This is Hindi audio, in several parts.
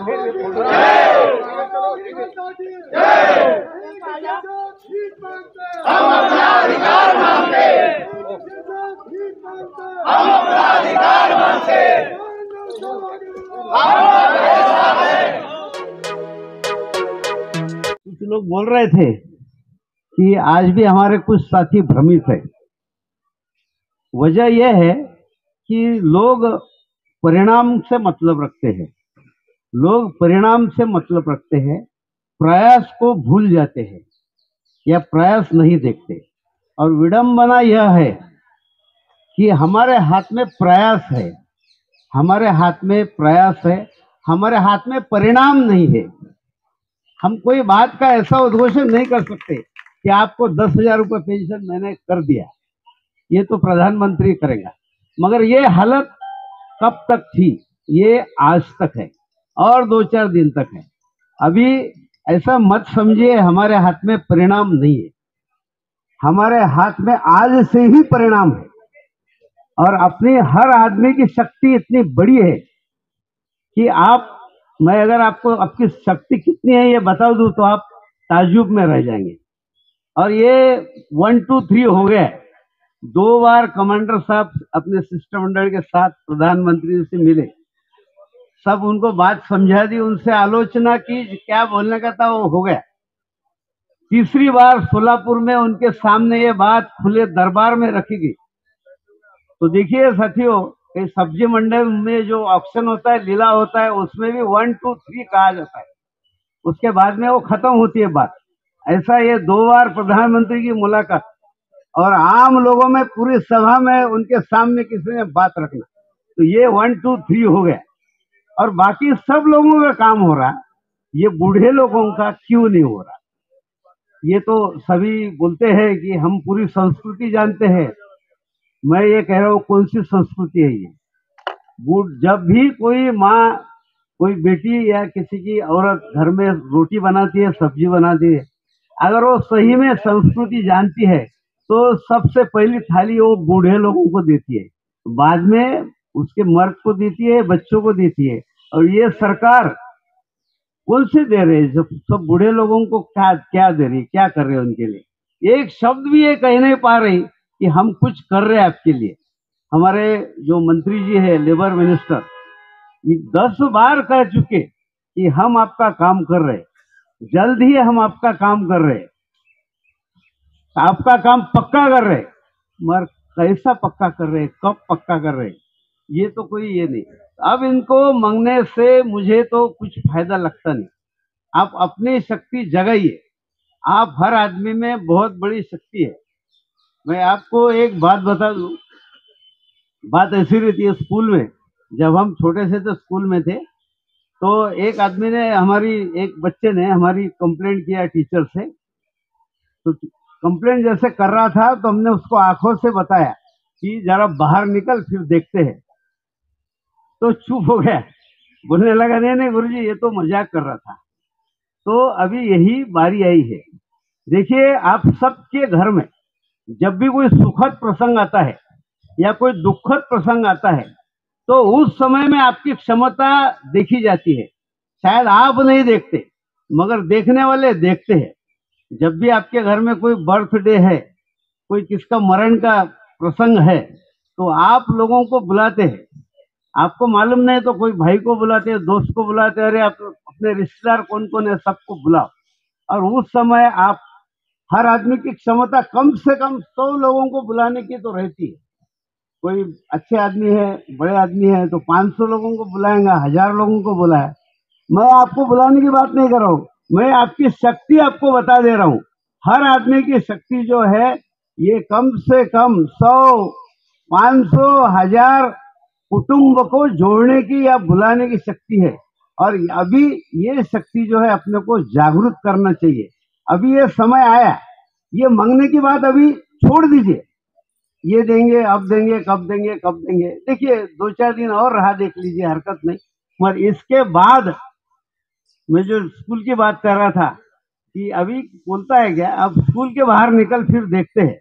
हम अपना अधिकार मांगते, हम अपना अधिकार मांगते, कुछ लोग बोल रहे थे कि आज भी हमारे कुछ साथी भ्रमित है। वजह यह है कि लोग परिणाम से मतलब रखते हैं, लोग परिणाम से मतलब रखते हैं, प्रयास को भूल जाते हैं या प्रयास नहीं देखते। और विडंबना यह है कि हमारे हाथ में प्रयास है, हमारे हाथ में प्रयास है, हमारे हाथ में परिणाम नहीं है। हम कोई बात का ऐसा उद्घोषण नहीं कर सकते कि आपको 10,000 रुपये पेंशन मैंने कर दिया, ये तो प्रधानमंत्री करेगा। मगर ये हालत कब तक थी? ये आज तक है और 2-4 दिन तक है। अभी ऐसा मत समझिए हमारे हाथ में परिणाम नहीं है, हमारे हाथ में आज से ही परिणाम है। और अपनी हर आदमी की शक्ति इतनी बड़ी है कि मैं अगर आपको आपकी शक्ति कितनी है ये बता दूं तो आप ताज्जुब में रह जाएंगे। और ये 1, 2, 3 हो गया। 2 बार कमांडर साहब अपने शिष्टमंडल के साथ प्रधानमंत्री से मिले, सब उनको बात समझा दी, उनसे आलोचना की, क्या बोलने का था वो हो गया। तीसरी बार सोलापुर में उनके सामने ये बात खुले दरबार में रखी गई। तो देखिए साथियों, सब्जी मंडल में जो ऑक्शन होता है, लीला होता है, उसमें भी 1, 2, 3 कहा जाता है, उसके बाद में वो खत्म होती है बात। ऐसा ये 2 बार प्रधानमंत्री की मुलाकात और आम लोगों में पूरी सभा में उनके सामने किसी ने बात रखना, तो ये 1, 2, 3 हो गया। और बाकी सब लोगों का काम हो रहा, ये बूढ़े लोगों का क्यों नहीं हो रहा? ये तो सभी बोलते हैं कि हम पूरी संस्कृति जानते हैं। मैं ये कह रहा हूँ, कौन सी संस्कृति है ये? जब भी कोई माँ, कोई बेटी या किसी की औरत घर में रोटी बनाती है, सब्जी बनाती है, अगर वो सही में संस्कृति जानती है तो सबसे पहली थाली वो बूढ़े लोगों को देती है, बाद में उसके मर्द को देती है, बच्चों को देती है। और ये सरकार कौन से दे रहे हैं? सब बूढ़े लोगों को क्या दे रही, क्या कर रहे हैं उनके लिए? एक शब्द भी ये कह नहीं पा रही कि हम कुछ कर रहे हैं आपके लिए। हमारे जो मंत्री जी है, लेबर मिनिस्टर, ये 10 बार कह चुके कि हम आपका काम कर रहे हैं, जल्द ही हम आपका काम कर रहे हैं, आपका काम पक्का कर रहे हैं। मगर कैसा पक्का कर रहे हैं, कब पक्का कर रहे हैं, ये तो कोई ये नहीं। अब इनको मांगने से मुझे तो कुछ फायदा लगता नहीं। आप अपनी शक्ति जगाइए, आप हर आदमी में बहुत बड़ी शक्ति है। मैं आपको एक बात बता दूं, बात ऐसी रहती है स्कूल में, जब हम छोटे से तो स्कूल में थे, तो एक आदमी ने एक बच्चे ने हमारी कंप्लेंट किया टीचर से। तो कंप्लेंट जैसे कर रहा था तो हमने उसको आंखों से बताया कि जरा बाहर निकल, फिर देखते हैं। तो चुप हो गया, बोलने लगा नहीं नहीं गुरुजी, ये तो मजाक कर रहा था। तो अभी यही बारी आई है। देखिए, आप सबके घर में जब भी कोई सुखद प्रसंग आता है या कोई दुखद प्रसंग आता है, तो उस समय में आपकी क्षमता देखी जाती है। शायद आप नहीं देखते, मगर देखने वाले देखते हैं। जब भी आपके घर में कोई बर्थडे है, कोई किसका मरण का प्रसंग है, तो आप लोगों को बुलाते हैं। आपको मालूम नहीं तो कोई भाई को बुलाते हैं, दोस्त को बुलाते हैं, अरे आप अपने रिश्तेदार कौन कौन है सबको बुलाओ। और उस समय आप हर आदमी की क्षमता कम से कम 100 लोगों को बुलाने की तो रहती है। कोई अच्छे आदमी है, बड़े आदमी है, तो 500 लोगों को बुलाएंगा, 1000 लोगों को बुलाए। मैं आपको बुलाने की बात नहीं कर रहा हूँ, मैं आपकी शक्ति आपको बता दे रहा हूँ। हर आदमी की शक्ति जो है, ये कम से कम 100, 500, 1000 कुटुंब को जोड़ने की या बुलाने की शक्ति है। और अभी ये शक्ति जो है अपने को जागरूक करना चाहिए। अभी ये समय आया, ये मांगने की बात अभी छोड़ दीजिए। ये देंगे, अब देंगे, कब देंगे, कब देंगे। देखिए 2-4 दिन और रहा देख लीजिए, हरकत नहीं। मगर इसके बाद मैं जो स्कूल की बात कर रहा था कि अभी बोलता है क्या, अब स्कूल के बाहर निकल फिर देखते हैं।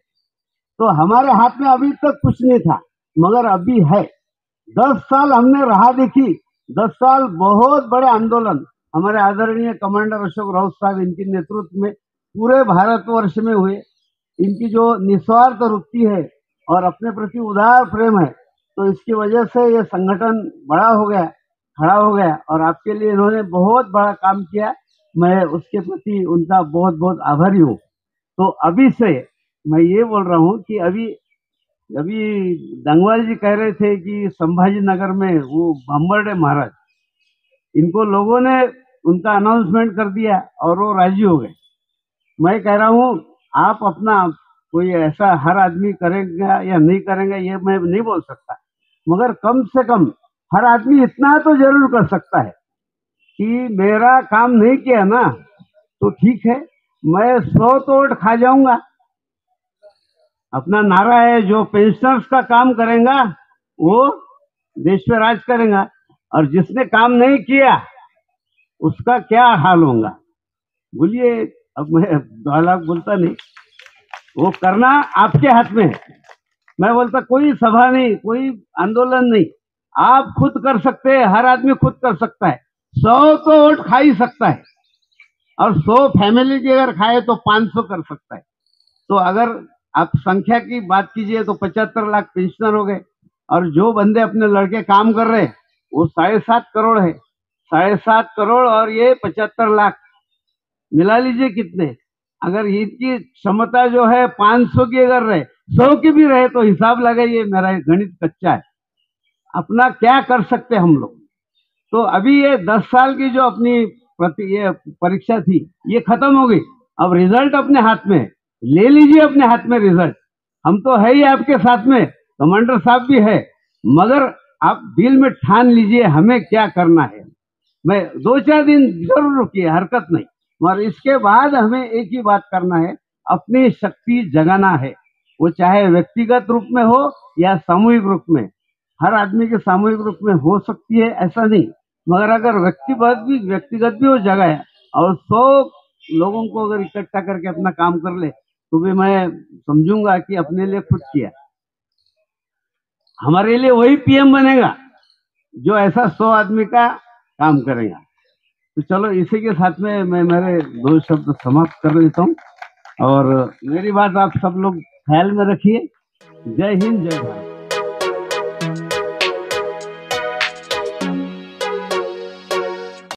तो हमारे हाथ में अभी तक कुछ नहीं था, मगर अभी है। 10 साल हमने राह देखी, 10 साल बहुत बड़े आंदोलन हमारे आदरणीय कमांडर अशोक राउत साहब इनके नेतृत्व में पूरे भारतवर्ष में हुए। इनकी जो निस्वार्थ वृत्ति है और अपने प्रति उदार प्रेम है, तो इसकी वजह से ये संगठन बड़ा हो गया, खड़ा हो गया और आपके लिए इन्होंने बहुत बड़ा काम किया। मैं उसके प्रति उनका बहुत बहुत आभारी हूँ। तो अभी से मैं ये बोल रहा हूँ कि अभी अभी गंगवार जी कह रहे थे कि संभाजी नगर में वो बम्बरडे महाराज, इनको लोगों ने उनका अनाउंसमेंट कर दिया और वो राजी हो गए। मैं कह रहा हूँ आप अपना कोई ऐसा हर आदमी करेगा या नहीं करेगा ये मैं नहीं बोल सकता, मगर कम से कम हर आदमी इतना तो जरूर कर सकता है कि मेरा काम नहीं किया ना तो ठीक है, मैं 100 तोड़ खा जाऊंगा। अपना नारा है जो पेंशनर्स का काम करेगा वो देश पे राज करेगा, और जिसने काम नहीं किया उसका क्या हाल होगा। बोलिए, अब मैं डायलॉग बोलता नहीं, वो करना आपके हाथ में है। मैं बोलता कोई सभा नहीं, कोई आंदोलन नहीं, आप खुद कर सकते हैं, हर आदमी खुद कर सकता है। 100 तो वोट खा ही सकता है, और 100 फैमिली की अगर खाए तो 500 कर सकता है। तो अगर आप संख्या की बात कीजिए तो 75 लाख पेंशनर हो गए, और जो बंदे अपने लड़के काम कर रहे हैं वो 7.5 करोड़ है। 7.5 करोड़ और ये 75 लाख मिला लीजिए कितने। अगर इनकी क्षमता जो है 500 की अगर रहे, 100 की भी रहे, तो हिसाब लगाइए, मेरा गणित कच्चा है। अपना क्या कर सकते हम लोग। तो अभी ये 10 साल की जो अपनी ये परीक्षा थी ये खत्म हो गई। अब रिजल्ट अपने हाथ में है, ले लीजिए अपने हाथ में रिजल्ट। हम तो है ही आपके साथ में, कमांडर साहब भी है, मगर आप दिल में ठान लीजिए हमें क्या करना है। मैं 2-4 दिन जरूर रुकिए, हरकत नहीं, मगर इसके बाद हमें एक ही बात करना है, अपनी शक्ति जगाना है। वो चाहे व्यक्तिगत रूप में हो या सामूहिक रूप में। हर आदमी के सामूहिक रूप में हो सकती है ऐसा नहीं, मगर अगर व्यक्तिगत भी वो जगह है और 100 लोगों को अगर इकट्ठा करके अपना काम कर ले तो भी मैं समझूंगा कि अपने लिए खुद किया। हमारे लिए वही पीएम बनेगा जो ऐसा 100 आदमी का काम करेगा। तो चलो इसी के साथ में मैं मेरे 2 शब्द समाप्त कर लेता हूँ, और मेरी बात आप सब लोग ख्याल में रखिए। जय हिंद, जय भारत।